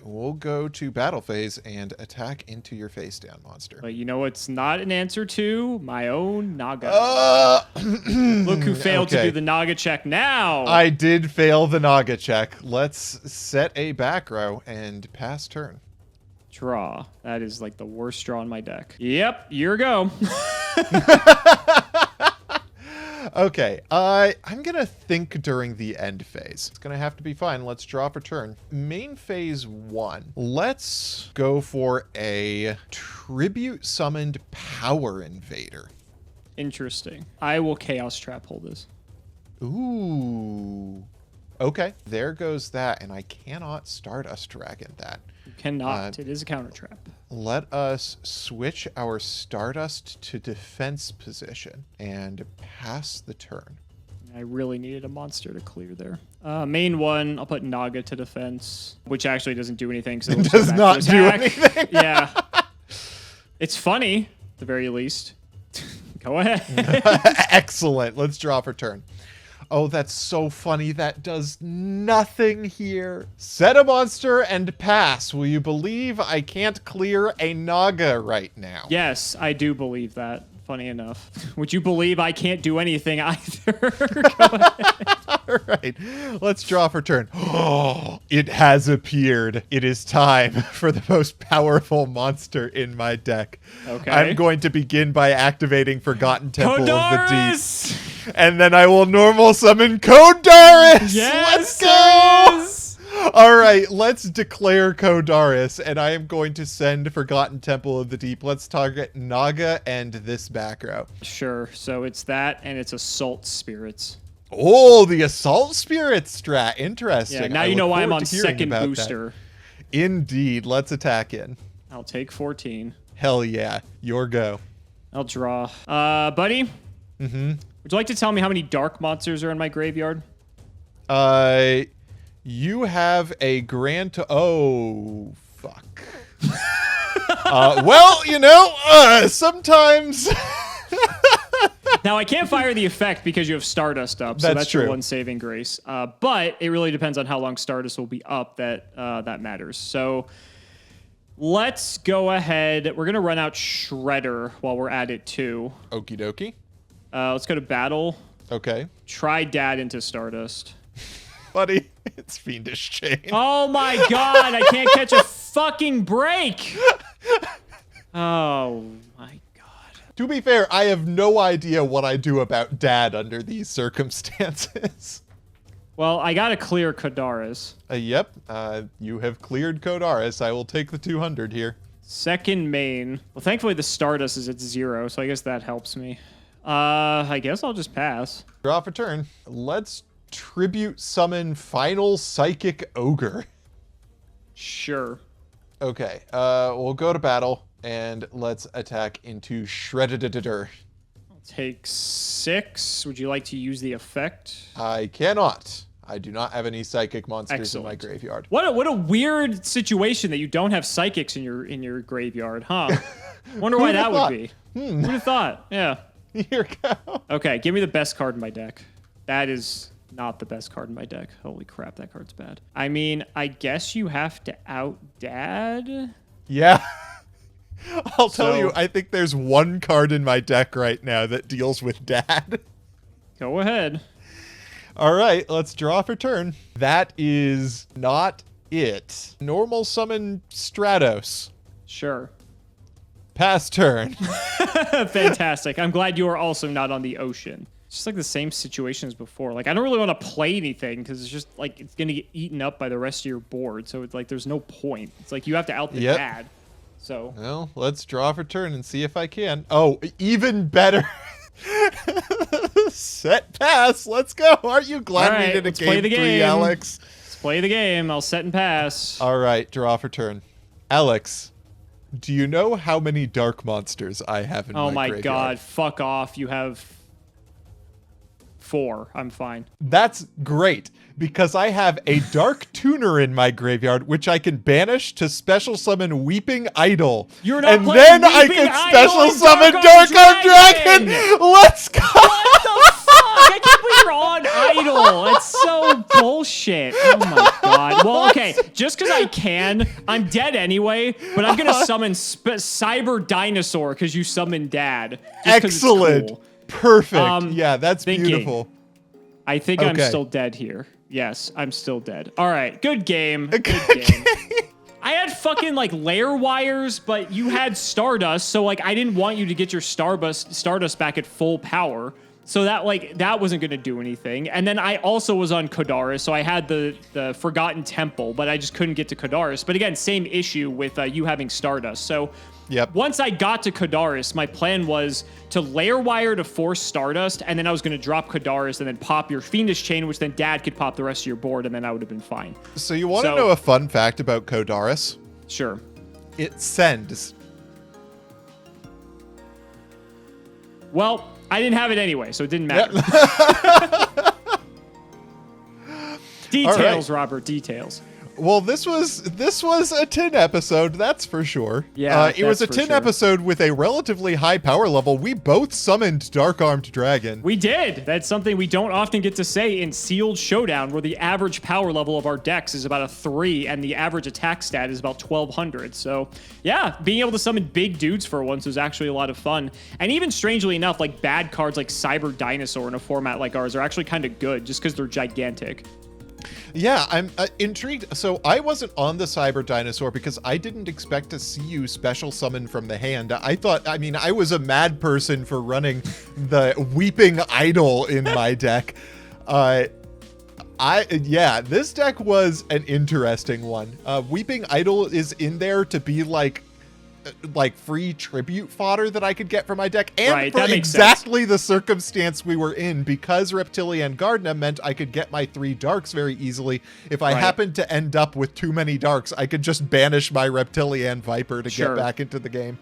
We'll go to battle phase and attack into your face down monster. But you know what's not an answer to? My own Naga. Look who failed to do the Naga check now. I did fail the Naga check. Let's set a back row and pass turn. Draw. That is like the worst draw in my deck. Yep, here we go. Okay, I'm gonna think during the end phase. It's gonna have to be fine. Let's draw for turn. Main phase 1. Let's go for a tribute summoned power invader. Interesting. I will Chaos Trap hold this. Ooh. Okay, there goes that, and I cannot Stardust Dragon that. You cannot. It is a counter trap. Let us switch our Stardust to defense position and pass the turn. I really needed a monster to clear there. Main 1, I'll put Naga to defense, which actually doesn't do anything. So it does not do anything. Yeah. It's funny, at the very least. Go ahead. Excellent. Let's draw for turn. Oh, that's so funny. That does nothing here. Set a monster and pass. Will you believe I can't clear a Naga right now? Yes, I do believe that. Funny enough. Would you believe I can't do anything either? All right. Let's draw for turn. Oh, it has appeared. It is time for the most powerful monster in my deck. Okay. I'm going to begin by activating Forgotten Temple Kodaris! of the Deep. And then I will normal summon Kodaris! Yes! Let's go! All right, let's declare Kodaris, and I am going to send Forgotten Temple of the Deep. Let's target Naga and this back row. Sure. So it's that, and it's Assault Spirits. Oh, the Assault Spirit strat. Interesting. Yeah, now you know why I'm on second booster. That. Indeed. Let's attack in. I'll take 14. Hell yeah. Your go. I'll draw. Buddy? Mm-hmm. Would you like to tell me how many dark monsters are in my graveyard? You have a grand... Oh, fuck. Well, you know, sometimes... Now, I can't fire the effect because you have Stardust up, so that's true. your one saving grace. But it really depends on how long Stardust will be up that matters. So let's go ahead. We're going to run out Shredder while we're at it, too. Okie dokie. Let's go to battle. Okay. Try Dad into Stardust. Buddy, it's Fiendish Chain. Oh, my God. I can't catch a fucking break. Oh, my God. To be fair, I have no idea what I do about Dad under these circumstances. Well, I got to clear Kodaris. Yep. You have cleared Kodaris. I will take the 200 here. Second main. Well, thankfully the Stardust is at 0, so I guess that helps me. I guess I'll just pass. Draw for turn. Let's tribute summon Final Psychic Ogre. Sure. Okay. We'll go to battle and let's attack into Shredder. I'll take 6. Would you like to use the effect? I cannot. I do not have any psychic monsters in my graveyard. What a weird situation that you don't have psychics in your graveyard, huh? Wonder why that would be. Who'd have thought? Yeah. Here we go. Okay, give me the best card in my deck. That is not the best card in my deck. Holy crap, that card's bad. I mean, I guess you have to out Dad. Yeah. I'll tell you, I think there's one card in my deck right now that deals with Dad. Go ahead. All right, let's draw for turn. That is not it. Normal summon Stratos. Sure. Pass turn. Fantastic. I'm glad you are also not on the ocean. It's just like the same situation as before. Like, I don't really want to play anything because it's just like it's going to get eaten up by the rest of your board. So it's like there's no point. It's like you have to out the Dad. So. Well, let's draw for turn and see if I can. Oh, even better. Set pass. Let's go. Aren't you glad we did a game 3, Alex? Let's play the game. I'll set and pass. All right, draw for turn. Alex, do you know how many dark monsters I have in my graveyard? Oh my God, fuck off. You have 4. I'm fine. That's great, because I have a dark tuner in my graveyard, which I can banish to special summon Weeping Idol. You're not and playing then I Weeping can Idol special and summon Dark Dragon. Let's go! What the fuck? I can't believe you're on Idol. That's so bullshit. Oh my God. Well, okay, just because I can, I'm dead anyway, but I'm going to summon Cyber Dinosaur because you summoned Dad. Excellent. Cool. Perfect. Yeah, that's beautiful. I think I'm still dead here. Yes, I'm still dead. All right, good game. Good game. I had fucking like layer wires, but you had Stardust, so like I didn't want you to get your Stardust back at full power. So that wasn't going to do anything. And then I also was on Kodaris, so I had the Forgotten Temple, but I just couldn't get to Kodaris. But again, same issue with you having Stardust. So once I got to Kodaris, my plan was to layer wire to force Stardust, and then I was going to drop Kodaris and then pop your Fiendish Chain, which then Dad could pop the rest of your board, and then I would have been fine. So you want to know a fun fact about Kodaris? Sure. It sends. Well, I didn't have it anyway, so it didn't matter. Details, right. Robert, details. Well, this was a 10 episode, that's for sure. Yeah, it was a 10 episode with a relatively high power level. We both summoned Dark Armed Dragon. We did. That's something we don't often get to say in Sealed Showdown, where the average power level of our decks is about a 3, and the average attack stat is about 1200. So, yeah, being able to summon big dudes for once was actually a lot of fun. And even strangely enough, like bad cards like Cyber Dinosaur in a format like ours are actually kind of good, just because they're gigantic. Yeah, I'm intrigued. So I wasn't on the Cyber Dinosaur because I didn't expect to see you special summon from the hand. I was a mad person for running the Weeping Idol in my deck. This deck was an interesting one. Weeping Idol is in there to be like free tribute fodder that I could get for my deck, and for exactly the circumstance we were in, because Reptilian Gardna meant I could get my 3 darks very easily. If I happened to end up with too many darks, I could just banish my Reptilian Viper to get back into the game.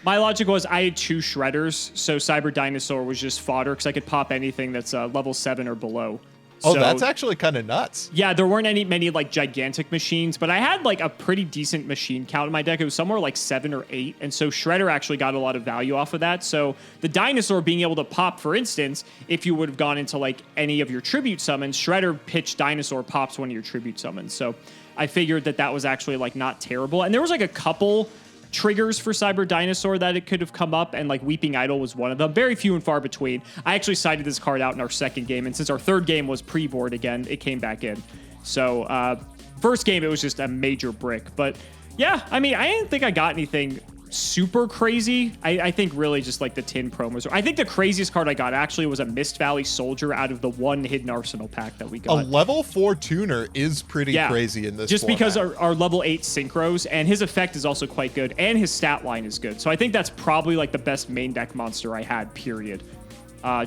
My logic was I had 2 Shredders, so Cyber Dinosaur was just fodder because I could pop anything that's level 7 or below. Oh, so, that's actually kind of nuts. Yeah, there weren't many like gigantic machines, but I had like a pretty decent machine count in my deck. It was somewhere like 7 or 8, and so Shredder actually got a lot of value off of that. So the Dinosaur being able to pop, for instance, if you would have gone into like any of your tribute summons, Shredder pitch Dinosaur pops one of your tribute summons. So I figured that was actually like not terrible. And there was like a couple triggers for Cyber Dinosaur that it could have come up, and like Weeping Idol was one of them. Very few and far between. I actually sided this card out in our second game, and since our third game was pre-board again, it came back in. So first game, it was just a major brick. But yeah, I mean, I didn't think I got anything super crazy. I think really just like the tin promos. I think the craziest card I got actually was a Mist Valley Soldier out of the one Hidden Arsenal pack that we got. A level 4 tuner is pretty crazy in this just format. Because our level 8 synchros, and his effect is also quite good, and his stat line is good. So I think that's probably like the best main deck monster I had, period.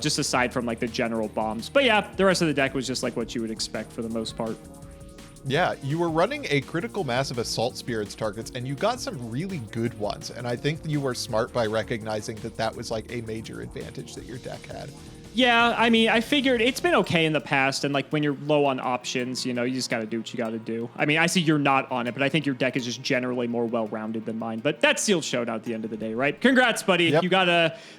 Just aside from like the general bombs. But yeah, the rest of the deck was just like what you would expect for the most part. Yeah, you were running a critical mass of Assault Spirits targets, and you got some really good ones. And I think you were smart by recognizing that was like a major advantage that your deck had. Yeah, I mean, I figured it's been okay in the past, and like when you're low on options, you know, you just got to do what you got to do. I mean, I see you're not on it, but I think your deck is just generally more well-rounded than mine. But that's Sealed Showdown at the end of the day, right? Congrats, buddy. Yep. You got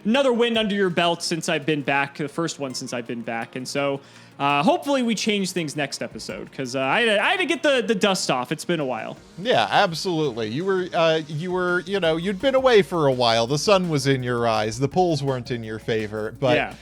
another win under your belt since I've been back, the first one since I've been back. And so hopefully we change things next episode, because I had to get the dust off. It's been a while. Yeah, absolutely. You were, you know, you'd been away for a while. The sun was in your eyes. The polls weren't in your favor. But yeah.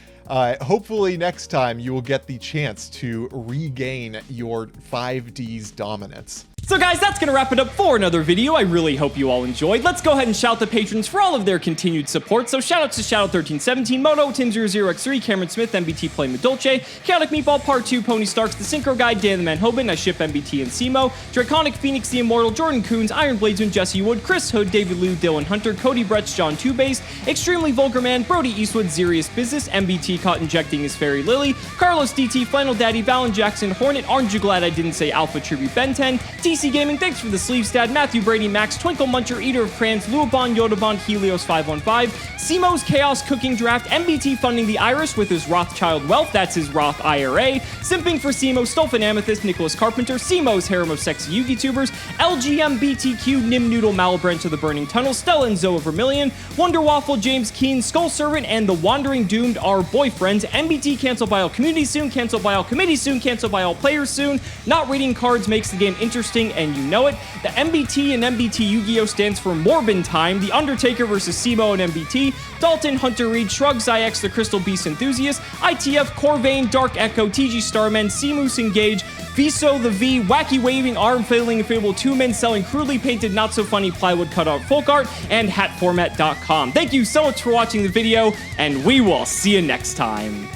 Hopefully next time you will get the chance to regain your 5D's dominance. So guys, that's going to wrap it up for another video. I really hope you all enjoyed. Let's go ahead and shout the patrons for all of their continued support. So shoutouts to Shadow1317, Moto, Tim00x3, Cameron Smith, MBT Play Medolce, Chaotic Meatball Part 2, Pony Starks, The Synchro Guy, Dan the Man Hoban, I Ship MBT and Simo, Draconic Phoenix the Immortal, Jordan Coons, Iron Bladesman, Jesse Wood, Chris Hood, David Liu, Dylan Hunter, Cody Bretz, John Two-Base, Extremely Vulgar Man, Brody Eastwood, Zerius Business, MBT Caught Injecting His Fairy Lily, Carlos DT, Flannel Daddy, Valen Jackson, Hornet, Aren't You Glad I Didn't Say Alpha Tribute Ben 10, TC Gaming, thanks for the sleeve stat, Matthew Brady, Max, Twinkle Muncher, Eater of Crayons, Luabon, Yodabon, Helios 515, Simo's Chaos Cooking Draft, MBT funding the Iris with his Rothschild Wealth, that's his Roth IRA, Simping for Simo, Stolfin Amethyst, Nicholas Carpenter, Simo's Harem of Sexy YouTubers, LGMBTQ, Nim Noodle, Malabranch of the Burning Tunnel, Stella and Zoa Vermilion, Wonder Waffle, James Keen, Skull Servant, and The Wandering Doomed are boyfriends. MBT cancelled by all community soon, cancelled by all committee soon, cancelled by all players soon. Not reading cards makes the game interesting. watching, and you know it. The MBT in MBT Yu-Gi-Oh! Stands for Morbin Time, The Undertaker versus Cimoooooooo and MBT, Dalton, Hunter Reed, Shrug, Zyx, The Crystal Beast Enthusiast, ITF, Corvain, Dark Echo, TG Starman, Seamoose Engage, Viso the V, Wacky Waving, Arm Fiddling, Inflatable 2-Men selling crudely painted, not so funny plywood cutout folk art, and hatformat.com. Thank you so much for watching the video, and we will see you next time.